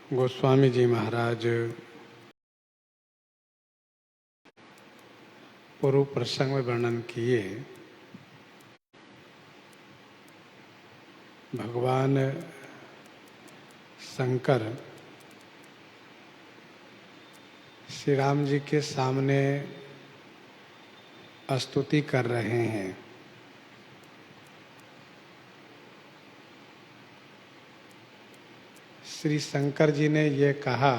गोस्वामी जी महाराज पूर्व प्रसंग में वर्णन किए भगवान शंकर श्री राम जी के सामने स्तुति कर रहे हैं। श्री शंकर जी ने ये कहा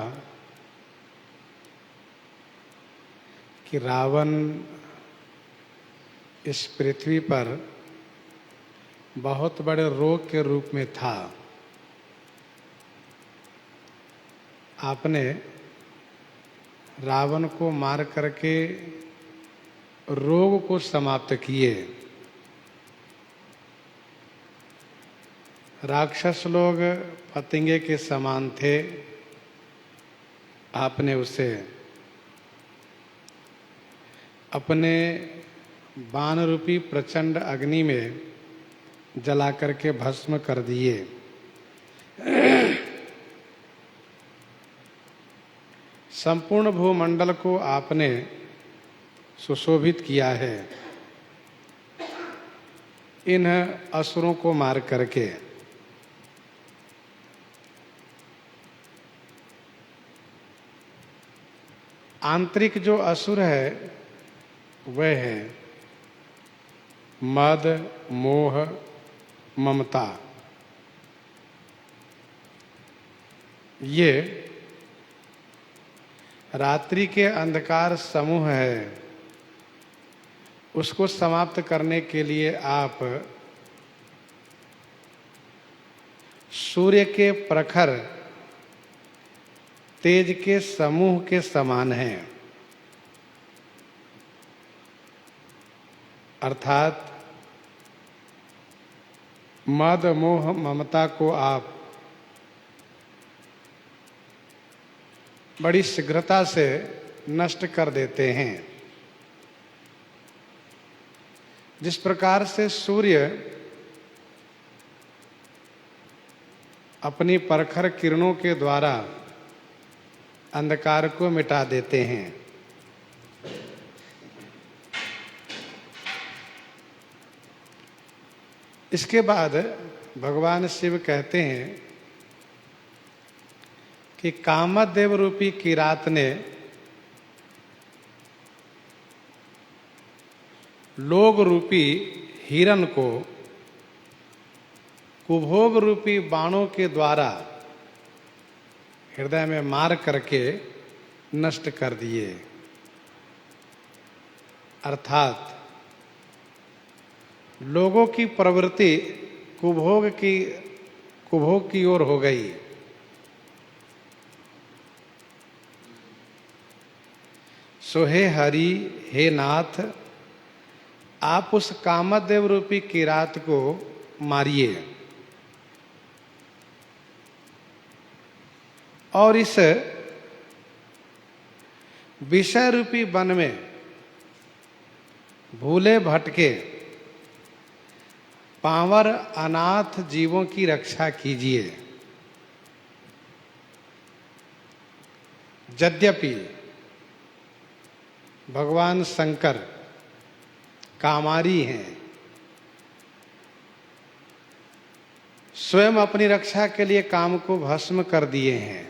कि रावण इस पृथ्वी पर बहुत बड़े रोग के रूप में था। आपने रावण को मार करके रोग को समाप्त किए। राक्षस लोग पतंगे के समान थे, आपने उसे अपने बाण रूपी प्रचंड अग्नि में जला करके भस्म कर दिए। संपूर्ण भूमंडल को आपने सुशोभित किया है इन असुरों को मार करके। आंतरिक जो असुर है वह है मद, मोह, ममता। ये रात्रि के अंधकार समूह है, उसको समाप्त करने के लिए आप सूर्य के प्रखर तेज के समूह के समान हैं। अर्थात मद, मोह, ममता को आप बड़ी शीघ्रता से नष्ट कर देते हैं। जिस प्रकार से सूर्य अपनी प्रखर किरणों के द्वारा अंधकार को मिटा देते हैं, इसके बाद भगवान शिव कहते हैं कि कामदेव रूपी किरात ने लोग रूपी हिरण को कुभोग रूपी बाणों के द्वारा हृदय में मार करके नष्ट कर दिए। अर्थात लोगों की प्रवृत्ति कुभोग की ओर हो गई। सो हे हरि, हे नाथ, आप उस कामदेव रूपी किरात को मारिए और इस विषय रूपी वन में भूले भटके पांवर अनाथ जीवों की रक्षा कीजिए। यद्यपि भगवान शंकर कामारी हैं, स्वयं अपनी रक्षा के लिए काम को भस्म कर दिए हैं,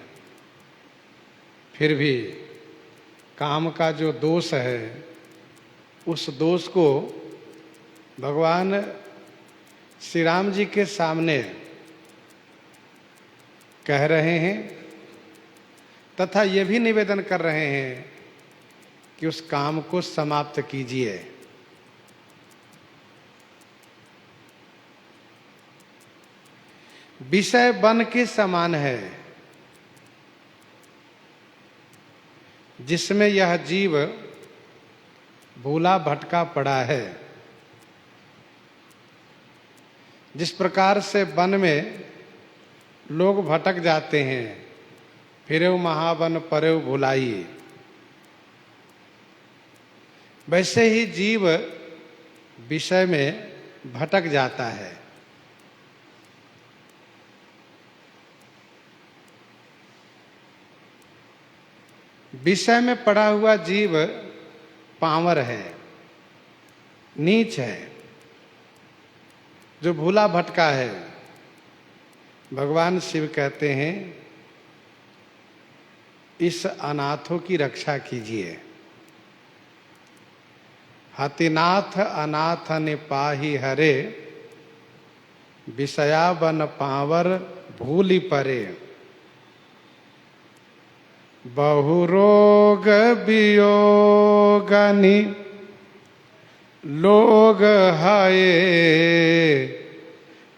फिर भी काम का जो दोष है उस दोष को भगवान श्री राम जी के सामने कह रहे हैं तथा ये भी निवेदन कर रहे हैं कि उस काम को समाप्त कीजिए। विषय वन के समान है जिसमें यह जीव भूला भटका पड़ा है। जिस प्रकार से वन में लोग भटक जाते हैं, फिरेउ महावन परेउ भुलाई, वैसे ही जीव विषय में भटक जाता है। विषय में पड़ा हुआ जीव पांवर है, नीच है, जो भूला भटका है। भगवान शिव कहते हैं इस अनाथों की रक्षा कीजिए। हतिनाथ अनाथ निपाही हरे, विषया बन पावर भूलि परे। बहुरोग वियोगनि लोग हये,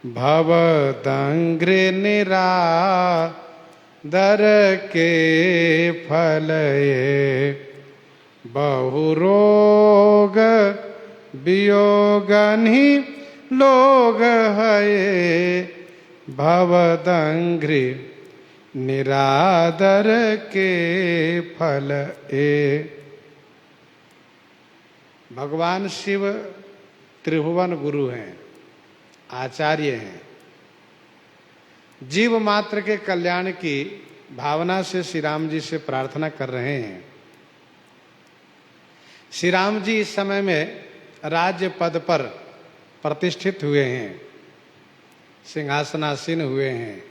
भवदंग्रे निरादर के फल ये। बहुरोग वियोगनि लोग हये, भवदंग्रे निरादर के फल ए। भगवान शिव त्रिभुवन गुरु हैं, आचार्य हैं। जीव मात्र के कल्याण की भावना से श्री राम जी से प्रार्थना कर रहे हैं। श्री राम जी इस समय में राज्य पद पर प्रतिष्ठित हुए हैं, सिंहासनासीन हुए हैं।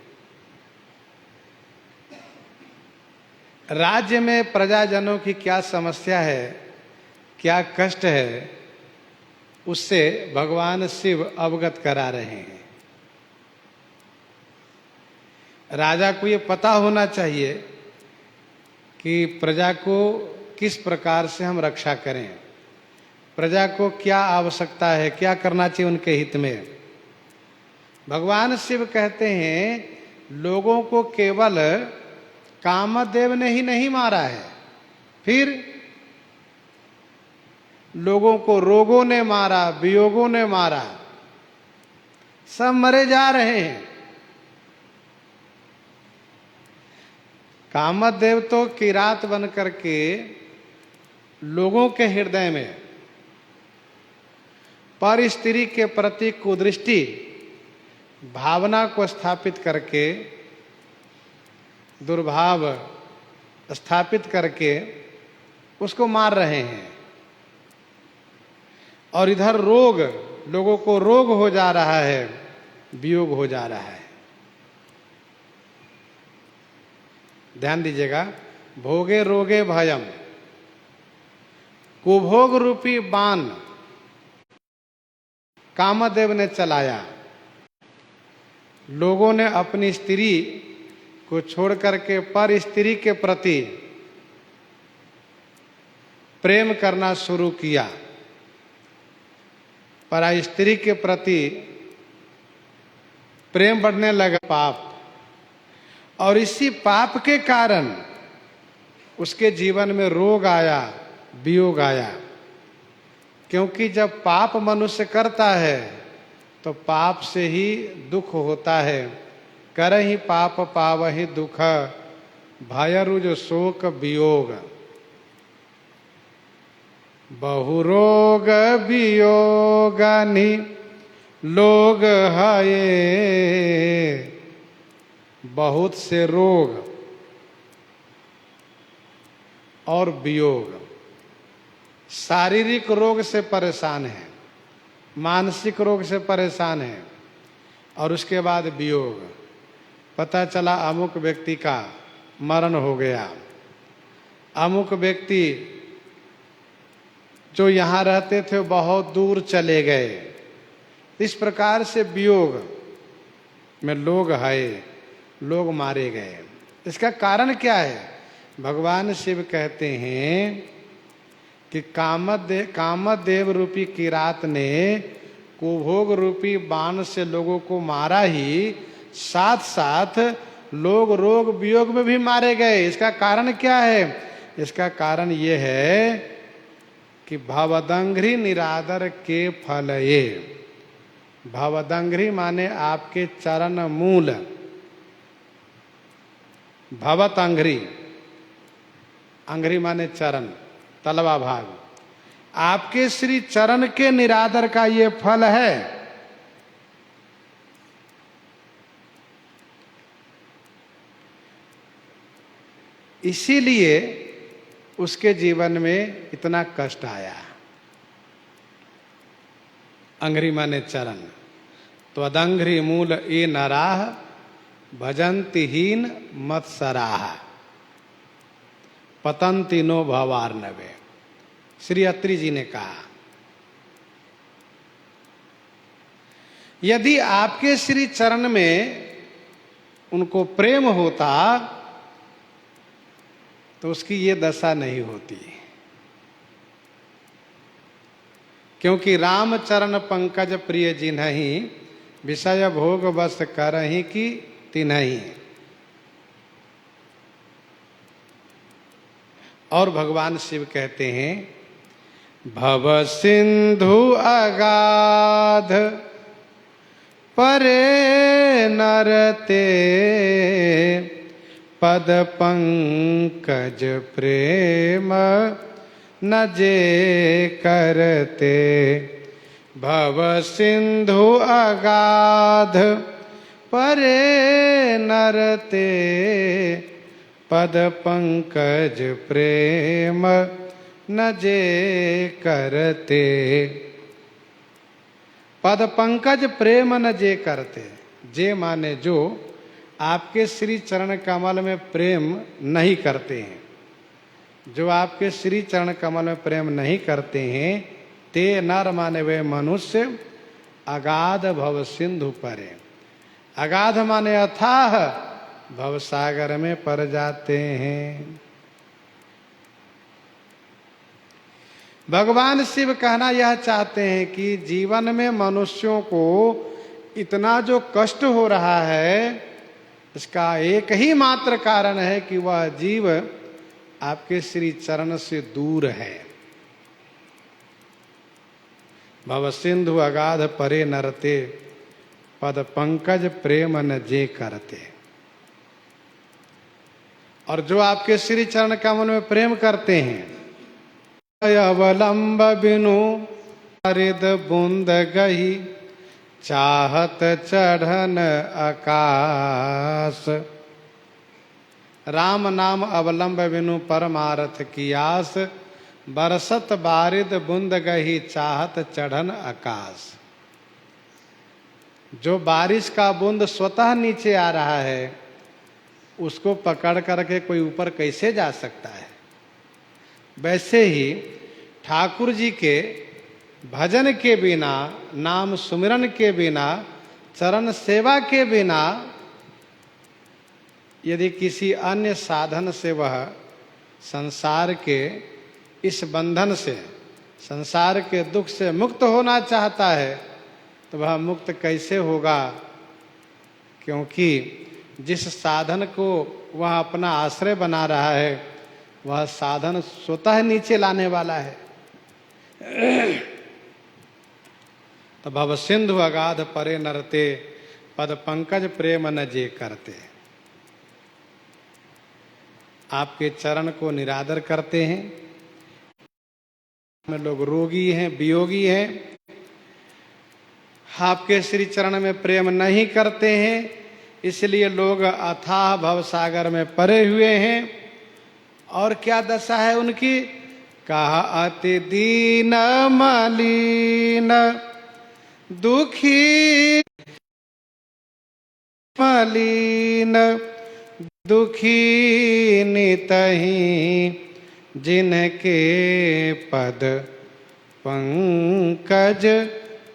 राज्य में प्रजाजनों की क्या समस्या है, क्या कष्ट है, उससे भगवान शिव अवगत करा रहे हैं। राजा को ये पता होना चाहिए कि प्रजा को किस प्रकार से हम रक्षा करें, प्रजा को क्या आवश्यकता है, क्या करना चाहिए उनके हित में। भगवान शिव कहते हैं लोगों को केवल कामदेव ने ही नहीं मारा है, फिर लोगों को रोगों ने मारा, वियोगों ने मारा, सब मरे जा रहे हैं। कामदेव तो किरात बन करके लोगों के हृदय में पर स्त्री के प्रति कुदृष्टि भावना को स्थापित करके, दुर्भाव स्थापित करके उसको मार रहे हैं। और इधर रोग, लोगों को रोग हो जा रहा है, वियोग हो जा रहा है। ध्यान दीजिएगा, भोगे रोगे भयम, कुभोग रूपी बाण कामदेव ने चलाया। लोगों ने अपनी स्त्री को छोड़ करके पर स्त्री के प्रति प्रेम करना शुरू किया, पर स्त्री के प्रति प्रेम बढ़ने लगा, पाप। और इसी पाप के कारण उसके जीवन में रोग आया, वियोग आया। क्योंकि जब पाप मनुष्य करता है तो पाप से ही दुख होता है। करहि पाप पावहि दुख, भयरुज शोक वियोग। बहुरोग वियोगनि लोग हये, बहुत से रोग और वियोग। शारीरिक रोग से परेशान है, मानसिक रोग से परेशान है, और उसके बाद वियोग। पता चला अमुक व्यक्ति का मरण हो गया, अमुक व्यक्ति जो यहाँ रहते थे बहुत दूर चले गए। इस प्रकार से वियोग में लोग है, लोग मारे गए। इसका कारण क्या है? भगवान शिव कहते हैं कि कामदेव रूपी किरात ने कुभोग रूपी बाण से लोगों को मारा ही, साथ साथ लोग रोग वियोग में भी मारे गए। इसका कारण क्या है? इसका कारण ये है कि भवदंघ्रि निरादर के फल ये। भवदंघ्रि माने आपके चरण मूल, भवत अंघ्रि, अंघ्रि माने चरण, तलवा भाग। आपके श्री चरण के निरादर का ये फल है। इसीलिए उसके जीवन में इतना कष्ट आया। अंघ्रि माने चरण, तो अदंघ्रि मूल ए नराह भजंति हीन मत्सराह पतंति नो भवार्णवे। श्री अत्रि जी ने कहा, यदि आपके श्री चरण में उनको प्रेम होता तो उसकी ये दशा नहीं होती, क्योंकि राम चरण पंकज प्रिय जिन्हि विषय भोग बस करहि की तिन्हि। और भगवान शिव कहते हैं, भव सिंधु अगाध परे नरते पद पंकज प्रेम न जे करते। भव सिंधु अगाध परे नरते पद पंकज प्रेम न जे करते। पद पंकज प्रेम न जे करते, जे माने जो आपके श्री चरण कमल में प्रेम नहीं करते हैं, जो आपके श्री चरण कमल में प्रेम नहीं करते हैं, ते नर माने वे मनुष्य अगाध भव सिंधु परे। अगाध माने अथाह भव सागर में पर जाते हैं। भगवान शिव कहना यह चाहते हैं कि जीवन में मनुष्यों को इतना जो कष्ट हो रहा है, इसका एक ही मात्र कारण है कि वह जीव आपके श्री चरण से दूर है। भव सिंधु अगाध परे नरते पद पंकज प्रेम न जे करते। और जो आपके श्री चरण कमल में प्रेम करते हैं, अवलंब बिनु हरिद बूंद गही चाहत चढ़न आकाश। राम नाम अवलंब बिनु परमारथ की आस बरसत बारिद बूंद गही चाहत चढ़न आकाश। जो बारिश का बूंद स्वतः नीचे आ रहा है, उसको पकड़ करके कोई ऊपर कैसे जा सकता है। वैसे ही ठाकुर जी के भजन के बिना, नाम सुमिरन के बिना, चरण सेवा के बिना यदि किसी अन्य साधन से वह संसार के इस बंधन से, संसार के दुख से मुक्त होना चाहता है, तो वह मुक्त कैसे होगा। क्योंकि जिस साधन को वह अपना आश्रय बना रहा है, वह साधन स्वतः नीचे लाने वाला है। तो भव सिंधु अगाध परे नरते पद पंकज प्रेम न जे करते। आपके चरण को निरादर करते हैं। में लोग रोगी हैं, वियोगी हैं, आपके श्री चरण में प्रेम नहीं करते हैं, इसलिए लोग अथाह भव सागर में पड़े हुए हैं। और क्या दशा है उनकी, कहा अति दीन मलिन दुखी, मलिन दुखी नितहि जिनके पद पंकज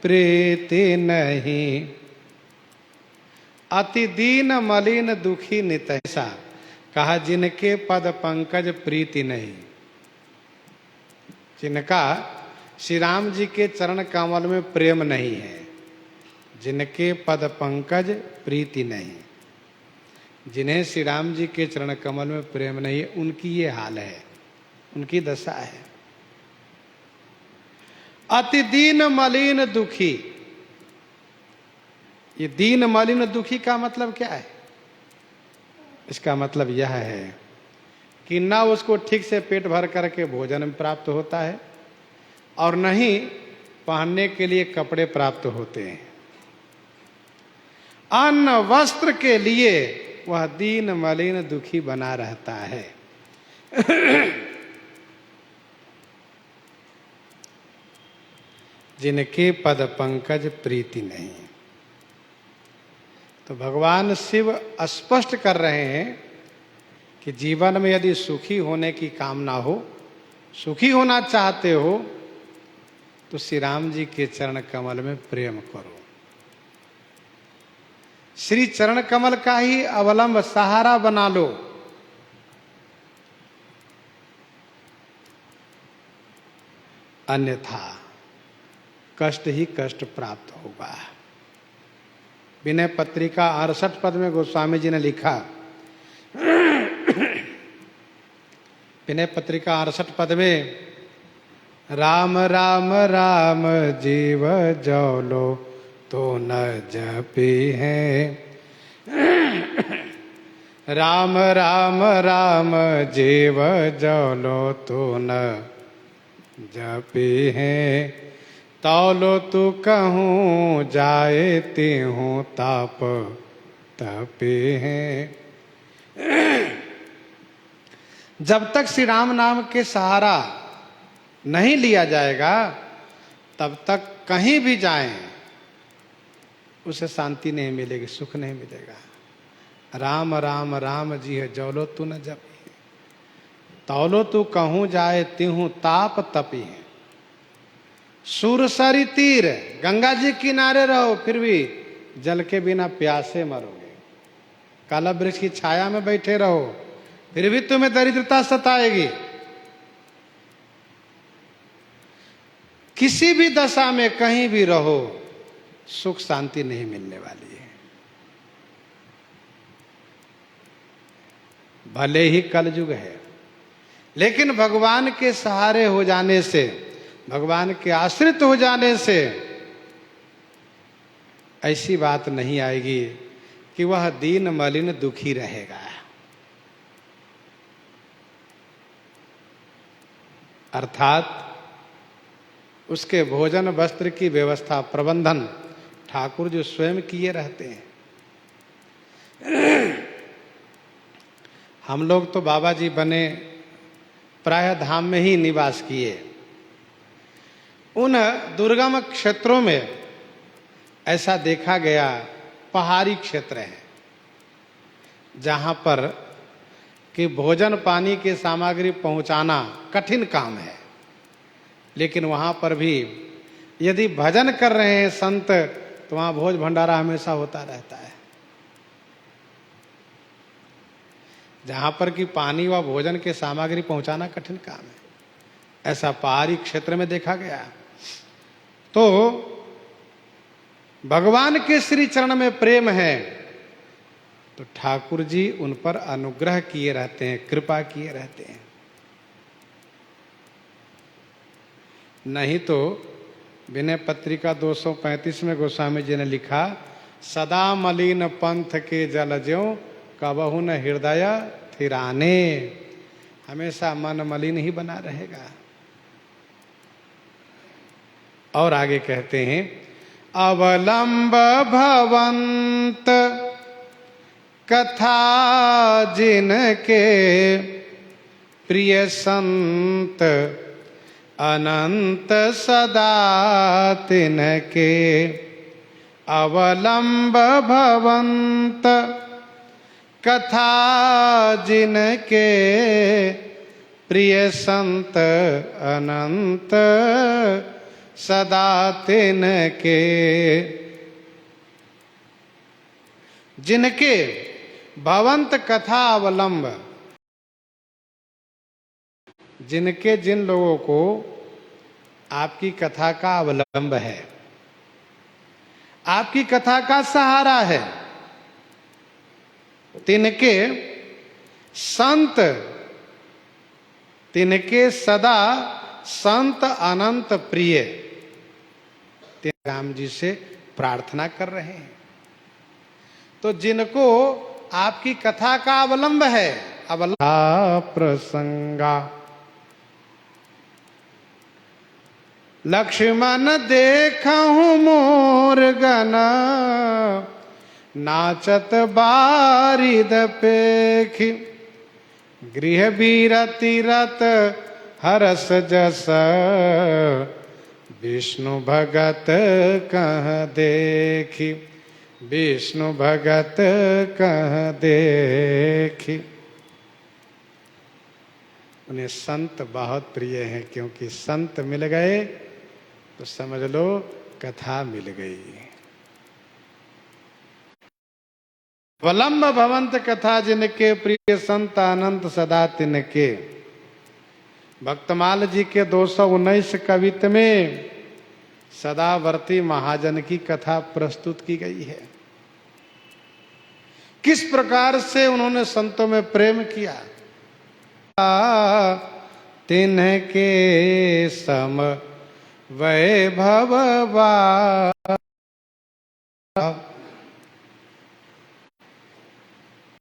प्रीति नहीं। अति दीन मलिन दुखी नितैसा, कहा जिनके पद पंकज प्रीति नहीं, जिनका श्री राम जी के चरण कमल में प्रेम नहीं है, जिनके पद पंकज प्रीति नहीं, जिन्हें श्री राम जी के चरण कमल में प्रेम नहीं है, उनकी ये हाल है, उनकी दशा है। अति दीन मलिन दुखी, ये दीन मलिन दुखी का मतलब क्या है। इसका मतलब यह है कि ना उसको ठीक से पेट भर करके भोजन प्राप्त होता है और न ही पहनने के लिए कपड़े प्राप्त होते हैं। अन्न वस्त्र के लिए वह दीन मलिन दुखी बना रहता है। जिनके पद पंकज प्रीति नहीं। तो भगवान शिव स्पष्ट कर रहे हैं कि जीवन में यदि सुखी होने की कामना हो, सुखी होना चाहते हो, तो श्री राम जी के चरण कमल में प्रेम करो। श्री चरण कमल का ही अवलंब सहारा बना लो। अन्यथा कष्ट ही कष्ट प्राप्त होगा। विनय पत्रिका 68 पद में गोस्वामी जी ने लिखा, विनय पत्रिका 68 पद में, राम राम राम जीव जौलो तो न जपी है, राम राम राम जीव जौलो तो न जपी है, तौलो तू कहूँ जाए तेहूँ ताप तपी है। जब तक श्री राम नाम के सहारा नहीं लिया जाएगा, तब तक कहीं भी जाएं उसे शांति नहीं मिलेगी, सुख नहीं मिलेगा। राम राम राम जी है जौलो तू न जपी, तौलो तू कहूँ जाए तिहूँ ताप तपी है। सुरसरी तीर, गंगा जी किनारे रहो फिर भी जल के बिना प्यासे मरोगे। काला वृक्ष की छाया में बैठे रहो फिर भी तुम्हें दरिद्रता सताएगी। किसी भी दशा में कहीं भी रहो, सुख शांति नहीं मिलने वाली है। भले ही कलयुग है, लेकिन भगवान के सहारे हो जाने से, भगवान के आश्रित हो जाने से ऐसी बात नहीं आएगी कि वह दीन मलिन दुखी रहेगा। अर्थात उसके भोजन वस्त्र की व्यवस्था प्रबंधन ठाकुर जो स्वयं किए रहते हैं। हम लोग तो बाबा जी बने प्रायः धाम में ही निवास किए। उन दुर्गम क्षेत्रों में ऐसा देखा गया, पहाड़ी क्षेत्र है जहाँ पर कि भोजन पानी की सामग्री पहुँचाना कठिन काम है, लेकिन वहाँ पर भी यदि भजन कर रहे हैं संत, तो वहाँ भोज भंडारा हमेशा होता रहता है। जहाँ पर कि पानी व भोजन के सामग्री पहुँचाना कठिन काम है, ऐसा पहाड़ी क्षेत्र में देखा गया। तो भगवान के श्री चरण में प्रेम है, तो ठाकुर जी उन पर अनुग्रह किए रहते हैं, कृपा किए रहते हैं। नहीं तो विनय पत्रिका 235 में गोस्वामी जी ने लिखा, सदा मलिन पंथ के जल ज्यों कबहु न हृदय थिराने। हमेशा मन मलिन ही बना रहेगा। और आगे कहते हैं, अवलंब भवंत कथा जिनके प्रिय संत अनंत सदा तिनके। अवलंब भवंत कथा जिनके प्रिय संत अनंत सदा तिनके। जिनके भवंत कथा अवलंब, जिनके जिन लोगों को आपकी कथा का अवलंब है, आपकी कथा का सहारा है, तिनके संत, तिनके सदा संत अनंत प्रिय। राम जी से प्रार्थना कर रहे हैं। तो जिनको आपकी कथा का अवलंब है, अवलंब प्रसंगा लक्ष्मण देखहु मोर गन नाचत बारिद पेखि। गृह बीरति रत हरस जस विष्णु भगत कह देखी, विष्णु भगत कह देखी। उन्हें संत बहुत प्रिय हैं, क्योंकि संत मिल गए तो समझ लो कथा मिल गई। अवलंब भवंत कथा जिनके, प्रिय संत अनंत सदा तिनके। भक्तमाल जी के 219 कवित में सदावर्ती महाजन की कथा प्रस्तुत की गई है। किस प्रकार से उन्होंने संतों में प्रेम किया। तिनके सम वैभव